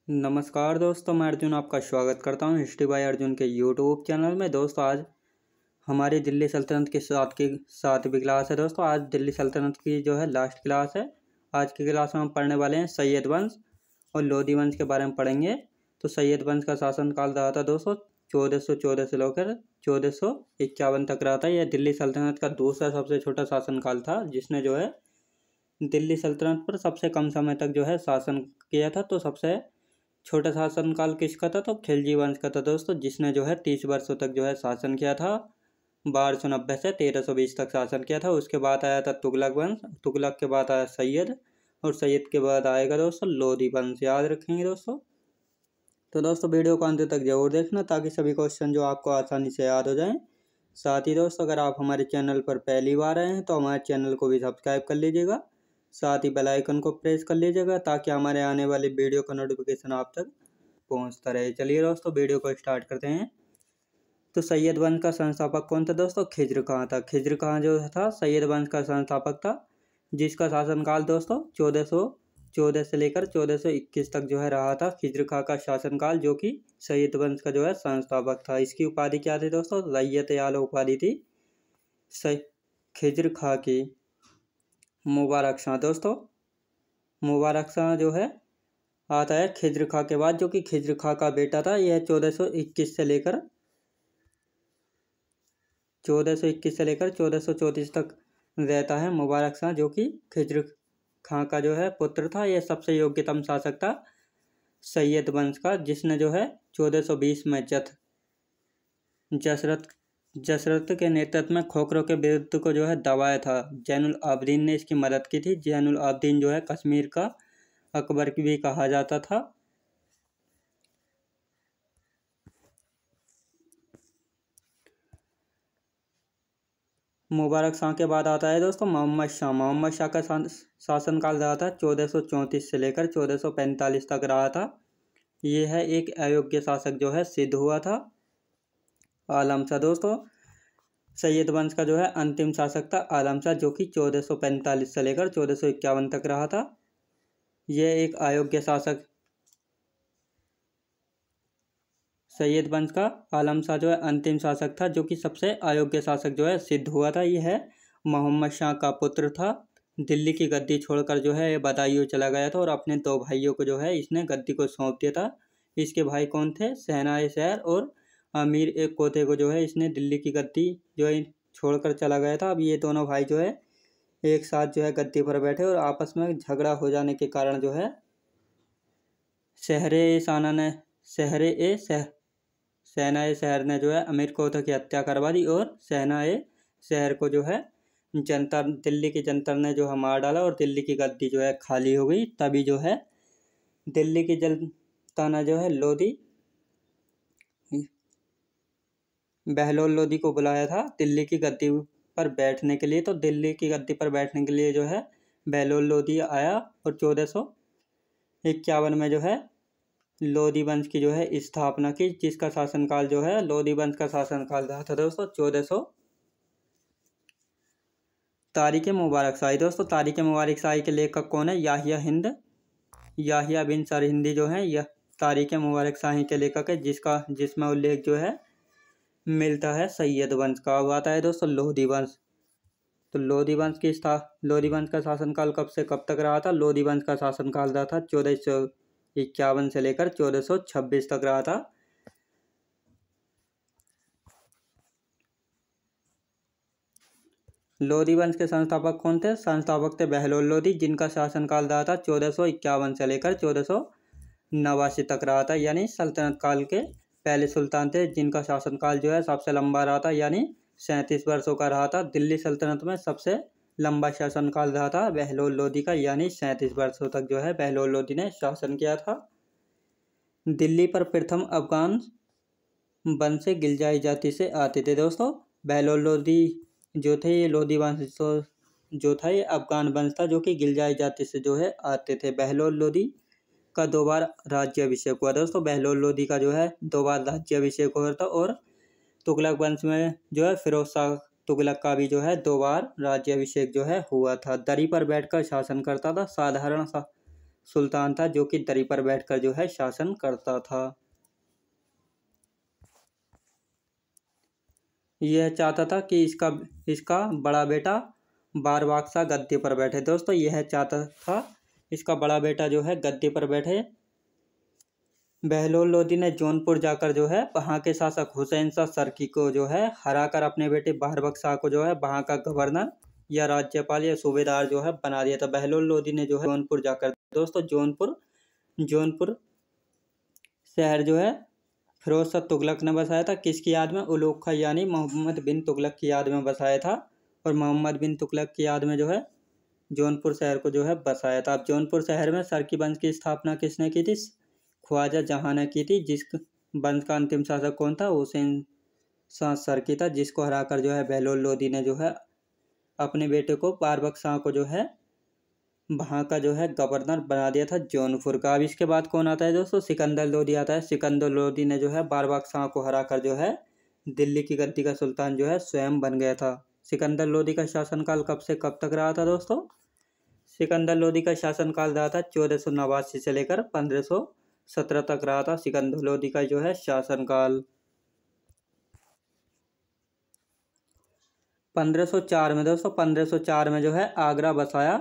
नमस्कार दोस्तों, मैं अर्जुन आपका स्वागत करता हूं हिस्ट्री बाय अर्जुन के यूट्यूब चैनल में। दोस्तों आज हमारी दिल्ली सल्तनत के सातवीं क्लास है। दोस्तों आज दिल्ली सल्तनत की जो है लास्ट क्लास है। आज की क्लास में हम पढ़ने वाले हैं सैयद वंश और लोधी वंश के बारे में पढ़ेंगे। तो सैयद वंश का शासनकाल रहा था दोस्तों 1414 से लेकर 1451 तक रहा था। यह दिल्ली सल्तनत का दूसरा सबसे छोटा शासनकाल था, जिसने जो है दिल्ली सल्तनत पर सबसे कम समय तक जो है शासन किया था। तो सबसे छोटा शासनकाल किसका था? तो खिलजी वंश का था दोस्तों, जिसने जो है 30 वर्षों तक जो है शासन किया था। 1290 से 1320 तक शासन किया था। उसके बाद आया था तुगलक वंश, तुगलक के बाद आया सैयद, और सैयद के बाद आएगा दोस्तों लोधी वंश। याद रखेंगे दोस्तों। तो दोस्तों वीडियो को अंत तक जरूर देखना, ताकि सभी क्वेश्चन जो आपको आसानी से याद हो जाएं। साथ ही दोस्तों अगर आप हमारे चैनल पर पहली बार आए हैं तो हमारे चैनल को भी सब्सक्राइब कर लीजिएगा। साथ ही बेल आइकन को प्रेस कर लीजिएगा, ताकि हमारे आने वाली वीडियो का नोटिफिकेशन आप तक पहुंचता रहे। चलिए दोस्तों वीडियो को स्टार्ट करते हैं। तो सैयद वंश का संस्थापक कौन था दोस्तों? खिज्र खां था। खिज्र खां जो था सैयद वंश का संस्थापक था, जिसका शासनकाल दोस्तों 1414 से लेकर 1421 तक जो है रहा था। खिज्र खां का शासनकाल, जो कि सैयद वंश का जो है संस्थापक था। इसकी उपाधि क्या थी दोस्तों? रैयत आला उपाधि थी खिज्र खां की। मुबारक शाह दोस्तों, मुबारक शाह जो है आता है खिज्र खां के बाद, जो कि खिज्र खां का बेटा था। यह 1421 से लेकर 1434 तक रहता है मुबारक शाह, जो कि खिज्र खां का जो है पुत्र था। यह सबसे योग्यतम शासक था सैयद वंश का, जिसने जो है 1420 में जसरत के नेतृत्व में खोखरों के विरुद्ध को जो है दबाया था। जैनुल आबदीन ने इसकी मदद की थी। जैनुल आबदीन जो है कश्मीर का अकबर भी कहा जाता था। मुबारक शाह के बाद आता है दोस्तों मोहम्मद शाह। मोहम्मद शाह का शासनकाल रहा था 1434 से लेकर 1445 तक रहा था। यह है एक अयोग्य शासक जो है सिद्ध हुआ था। आलम शाह दोस्तों सैयद वंश का जो है अंतिम शासक था। आलम शाह, जो कि 1445 से लेकर 1451 तक रहा था। यह एक अयोग्य शासक सैयद वंश का आलम शाह जो है अंतिम शासक था, जो कि सबसे अयोग्य शासक जो है सिद्ध हुआ था। यह है मोहम्मद शाह का पुत्र था। दिल्ली की गद्दी छोड़कर जो है बदायूं चला गया था, और अपने दो भाइयों को जो है इसने गद्दी को सौंप दिया था। इसके भाई कौन थे? शहनाए शहर और अमीर एक कोते को जो है इसने दिल्ली की गद्दी जो है छोड़कर चला गया था। अब ये दोनों भाई जो है एक साथ जो है गद्दी पर बैठे, और आपस में झगड़ा हो जाने के कारण जो है शहनाए शहर ने जो है अमीर कोते की हत्या करवा दी, और शहनाए शहर को जो है दिल्ली की जनता ने जो है मार डाला, और दिल्ली की गद्दी जो है खाली हो गई। तभी जो है दिल्ली की जनता ने जो है बहलोल लोधी को बुलाया था दिल्ली की गद्दी पर बैठने के लिए। तो दिल्ली की गद्दी पर बैठने के लिए जो है बहलोल लोधी आया, और 1451 में जो है लोधी वंश की जो है स्थापना की, जिसका शासनकाल जो है लोधी वंश का शासनकाल रहा था दोस्तों 1400। तारीख मुबारक शाही दोस्तों, तारीख मुबारक शाही के लेखक कौन है? याहिया बिन सरहिंदी जो है यह तारीख मुबारक शाही के लेखक है, जिसमें उल्लेख जो है मिलता है सैयद वंश का। अब आता है दोस्तों लोधी वंश। तो लोधी वंश का शासनकाल कब से कब तक रहा था? लोधी वंश का शासनकाल रहा था 1451 से लेकर 1426 तक रहा था। लोधी वंश के संस्थापक कौन थे? संस्थापक थे बहलोल लोधी, जिनका शासनकाल रहा था 1451 से लेकर 1489 तक रहा था। यानी सल्तनत काल के पहले सुल्तान थे, जिनका शासनकाल जो है सबसे लंबा रहा था, यानी 37 वर्षों का रहा था। दिल्ली सल्तनत में सबसे लंबा शासनकाल रहा था बहलोल लोधी का, यानी 37 वर्षों तक जो है बहलोल लोधी ने शासन किया था। दिल्ली पर प्रथम अफगान वंश से गिलजाई जाति से आते थे दोस्तों। बहलोल लोधी जो थे ये लोधी वंश जो था ये अफगान वंश था, जो कि गिलजाई जाति से जो है आते थे। बहलोल लोधी का 2 बार राज्याभिषेक हुआ दोस्तों। बहलोल लोधी का जो है 2 बार राज्याभिषेक हुआ था, और तुगलक वंश में जो है फिरोज शाह तुगलक का भी जो है 2 बार राज्याभिषेक जो है हुआ था। दरी पर बैठकर शासन करता था। सुल्तान था जो कि दरी पर बैठकर जो है शासन करता था। यह चाहता था कि इसका इसका बड़ा बेटा बारबाक्सा गद्दी पर बैठे। दोस्तों यह चाहता था इसका बड़ा बेटा जो है गद्दी पर बैठे। बहलोल लोदी ने जौनपुर जाकर जो है वहाँ के शासक हुसैन शाह सरकी को जो है हराकर अपने बेटे बारबाक्सा को जो है वहाँ का गवर्नर या राज्यपाल या सूबेदार जो है बना दिया था। बहलोल लोदी ने जो है जौनपुर जाकर, दोस्तों जौनपुर शहर जो है फिरोज शाह तुगलक ने बसाया था। किसकी याद में? उलूग खां यानी मोहम्मद बिन तुगलक की याद में बसाया था। और मोहम्मद बिन तुगलक की याद में जो है जौनपुर शहर को जो है बसाया था। अब जौनपुर शहर में सरकी वंश की स्थापना किसने की थी? ख्वाजा जहाँ ने की थी। जिस वंश का अंतिम शासक कौन था? हुसैन शाह सरकी था, जिसको हराकर जो है बहलोल लोदी ने जो है अपने बेटे को बारबाक्सा को जो है वहाँ का जो है गवर्नर बना दिया था जौनपुर का। अब इसके बाद कौन आता है दोस्तों? सिकंदर लोदी आता है। सिकंदर लोदी ने जो है बारबाक्सा को हराकर जो है दिल्ली की गद्दी का सुल्तान जो है स्वयं बन गया था। सिकंदर लोदी का शासनकाल कब से कब तक रहा था दोस्तों? सिकंदर लोदी का शासनकाल रहा था 1489 से लेकर 1517 तक रहा था सिकंदर लोदी का जो है शासनकाल। 1504 में दोस्तों 1504 में जो है आगरा बसाया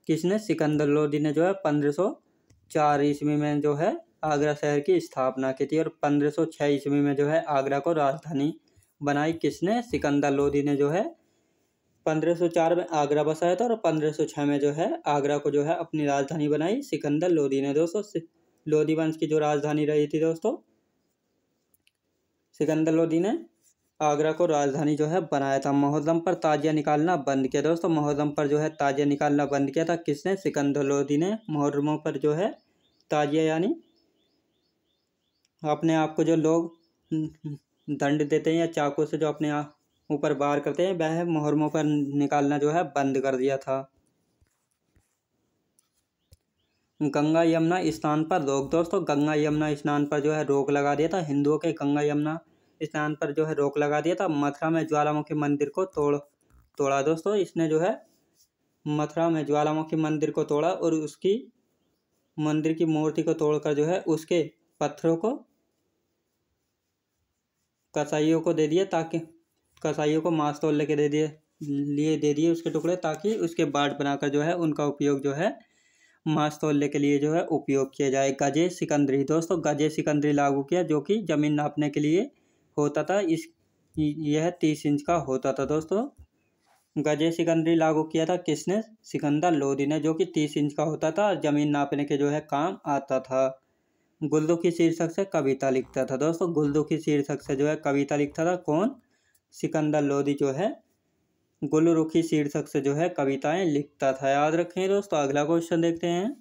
किसने? सिकंदर लोदी ने जो है 1504 ईस्वी में जो है आगरा शहर की स्थापना की थी। और 1506 ईस्वी में जो है आगरा को राजधानी बनाई किसने? सिकंदर लोदी ने जो है 1504 में आगरा बसाया था और 1506 में जो है आगरा को जो है अपनी राजधानी बनाई सिकंदर लोदी ने। दोस्तों लोदी वंश की जो राजधानी रही थी दोस्तों, सिकंदर लोदी ने आगरा को राजधानी जो है बनाया था। मुहर्रम पर ताजिया निकालना बंद किया। दोस्तों मुहर्रम पर जो है ताजिया निकालना बंद किया था किसने? सिकंदर लोदी ने। मुहर्रमों पर जो है ताजिया यानी अपने आप को जो लोग दंड देते हैं या चाकू से जो अपने आप ऊपर वार करते हैं, वह मुहर्रमों पर निकालना जो है बंद कर दिया था। गंगा यमुना स्नान पर रोक। दोस्तों गंगा यमुना स्नान पर जो है रोक लगा दिया था। हिंदुओं के गंगा यमुना स्नान पर जो है रोक लगा दिया था। मथुरा में ज्वालामुखी मंदिर को तोड़ा। दोस्तों इसने जो है मथुरा में ज्वालामुखी मंदिर को तोड़ा और उसकी मंदिर की मूर्ति को तोड़कर जो है उसके पत्थरों को कसाईयों को दे दिए, ताकि कसाईयों को मांस तोल के दे दिए उसके टुकड़े, ताकि उसके बाट बनाकर जो है उनका उपयोग जो है मांस तोलने के लिए जो है उपयोग किया जाए। गजे सिकंदरी। दोस्तों गजे सिकंदरी लागू किया जो कि जमीन नापने के लिए होता था। यह 30 इंच का होता था। दोस्तों गजे सिकंदरी लागू किया था किसने? सिकंदर लोदी ने, जो कि 30 इंच का होता था और जमीन नापने के जो है काम आता था। गुलदुखी शीर्षक से कविता लिखता था। दोस्तों गुलदुखी शीर्षक से जो है कविता लिखता था कौन? सिकंदर लोदी जो है गुलरुखी शीर्षक से जो है कविताएं लिखता था। याद रखें दोस्तों। अगला क्वेश्चन देखते हैं।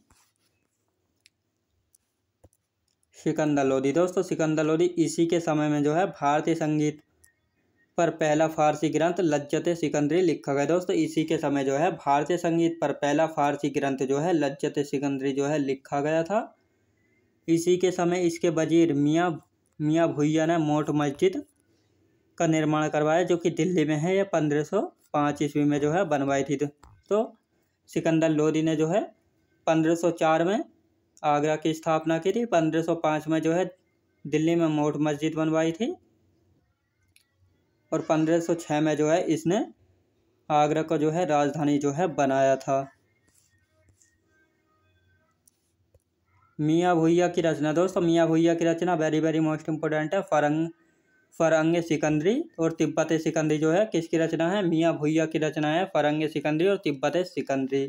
सिकंदर लोदी। दोस्तों सिकंदर लोदी इसी के समय में जो है भारतीय संगीत पर पहला फारसी ग्रंथ लज्जत सिकंदरी लिखा गया। दोस्तों इसी के समय जो है भारतीय संगीत पर पहला फारसी ग्रंथ जो है लज्जत सिकंदरी जो है लिखा गया था। इसी के समय इसके वजीर मियाँ भुइया ने मोट मस्जिद का निर्माण करवाया जो कि दिल्ली में है। यह 1505 ईस्वी में जो है बनवाई थी। तो सिकंदर लोदी ने जो है 1504 में आगरा की स्थापना की थी। 1505 में जो है दिल्ली में मोट मस्जिद बनवाई थी और 1506 में जो है इसने आगरा को जो है राजधानी जो है बनाया था। मियाँ भुइया की रचना। दोस्तों मियाँ भुइया की रचना वेरी मोस्ट इम्पोर्टेंट है। फरंग सिकंदरी और तिब्बत सिकंदरी जो है किसकी रचना है? मियाँ भुइया की रचना है फरंग सिकंदरी और तिब्बत सिकंदरी।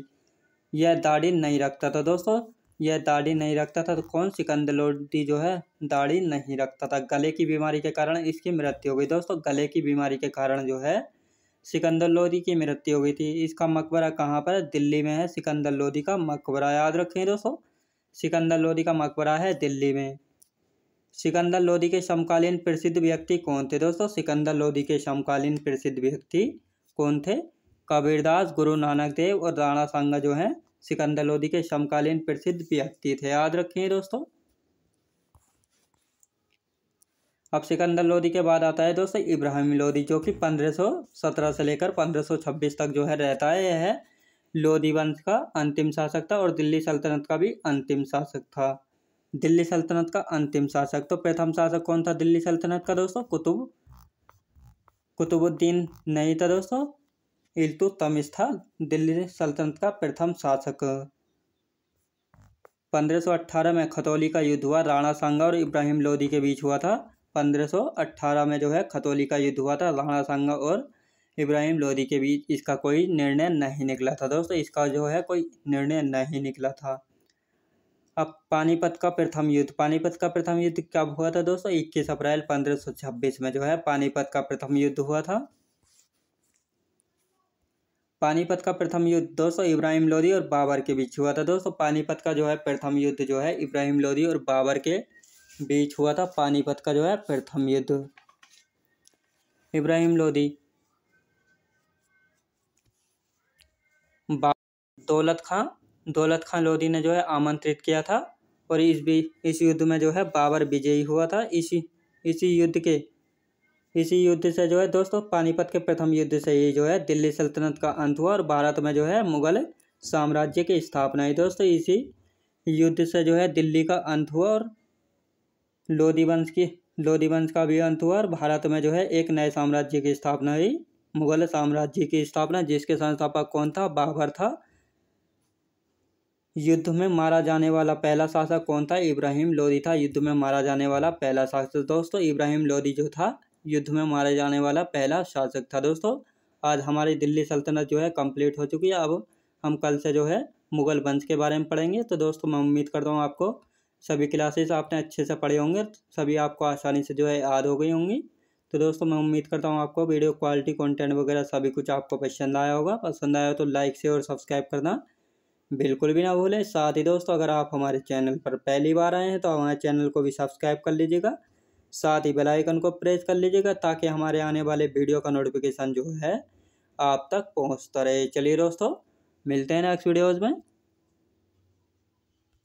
यह दाढ़ी नहीं रखता था। दोस्तों यह दाढ़ी नहीं रखता था। तो कौन? सिकंदर लोदी जो है दाढ़ी नहीं रखता था। गले की बीमारी के कारण इसकी मृत्यु हो गई। दोस्तों गले की बीमारी के कारण जो है सिकंदर लोदी की मृत्यु हो गई थी। इसका मकबरा कहाँ पर है? दिल्ली में है सिकंदर लोदी का मकबरा। याद रखें दोस्तों सिकंदर लोदी का मकबरा है दिल्ली में। सिकंदर लोदी के समकालीन प्रसिद्ध व्यक्ति कौन थे? दोस्तों सिकंदर लोदी के समकालीन प्रसिद्ध व्यक्ति कौन थे? कबीरदास, गुरु नानक देव और राणा सांगा जो है सिकंदर लोदी के समकालीन प्रसिद्ध व्यक्ति थे। याद रखिए दोस्तों। अब सिकंदर लोदी के बाद आता है दोस्तों इब्राहिम लोदी, जो कि 1517 से लेकर 1526 तक जो है रहता है। यह लोधी वंश का अंतिम शासक था और दिल्ली सल्तनत का भी अंतिम शासक था। दिल्ली सल्तनत का अंतिम शासक, तो प्रथम शासक कौन था दिल्ली सल्तनत का दोस्तों? कुतुबुद्दीन नहीं था दोस्तों, इल्तुतमिश था दिल्ली सल्तनत का प्रथम शासक। 1518 में खतौली का युद्ध हुआ, राणा सांगा और इब्राहिम लोदी के बीच हुआ था। 1518 में जो है खतौली का युद्ध हुआ था, राणा सांगा और इब्राहिम लोदी के बीच। इसका कोई निर्णय नहीं निकला था दोस्तों, इसका जो है कोई निर्णय नहीं निकला था। अब पानीपत का प्रथम युद्ध, पानीपत का प्रथम युद्ध कब हुआ था दोस्तों? 21 अप्रैल 1526 में जो है पानीपत का प्रथम युद्ध हुआ था। पानीपत का प्रथम युद्ध दोस्तों इब्राहिम लोदी और बाबर के बीच हुआ था दोस्तों। पानीपत का जो है प्रथम युद्ध जो है इब्राहिम लोदी और बाबर के बीच हुआ था। पानीपत का जो है प्रथम युद्ध। इब्राहिम लोदी दौलत खां लोदी ने जो है आमंत्रित किया था और इस युद्ध में जो है बाबर विजयी हुआ था। इसी युद्ध से जो है दोस्तों पानीपत के प्रथम युद्ध से ही जो है दिल्ली सल्तनत का अंत हुआ और भारत में जो है मुगल साम्राज्य की स्थापना हुई दोस्तों। इसी युद्ध से जो है दिल्ली का अंत हुआ और लोधी वंश का भी अंत हुआ और भारत में जो है एक नए साम्राज्य की स्थापना हुई, मुगल साम्राज्य की स्थापना, जिसके संस्थापक कौन था? बाबर था। युद्ध में मारा जाने वाला पहला शासक कौन था? इब्राहिम लोदी था युद्ध में मारा जाने वाला पहला शासक दोस्तों। इब्राहिम लोदी जो था युद्ध में मारे जाने वाला पहला शासक था दोस्तों। आज हमारी दिल्ली सल्तनत जो है कंप्लीट हो चुकी है। अब हम कल से जो है मुगल वंश के बारे में पढ़ेंगे। तो दोस्तों मैं उम्मीद करता हूँ आपको सभी क्लासेस आपने अच्छे से पढ़े होंगे, सभी आपको आसानी से जो है याद हो गई होंगी। तो दोस्तों मैं उम्मीद करता हूँ आपको वीडियो क्वालिटी, कंटेंट वगैरह सभी कुछ आपको पसंद आया होगा। पसंद आया तो लाइक शेयर और सब्सक्राइब करना बिल्कुल भी ना भूलें। साथ ही दोस्तों अगर आप हमारे चैनल पर पहली बार आए हैं तो हमारे चैनल को भी सब्सक्राइब कर लीजिएगा, साथ ही बेल आइकन को प्रेस कर लीजिएगा ताकि हमारे आने वाले वीडियो का नोटिफिकेशन जो है आप तक पहुंचता रहे। चलिए दोस्तों मिलते हैं नेक्स्ट वीडियोज़ में।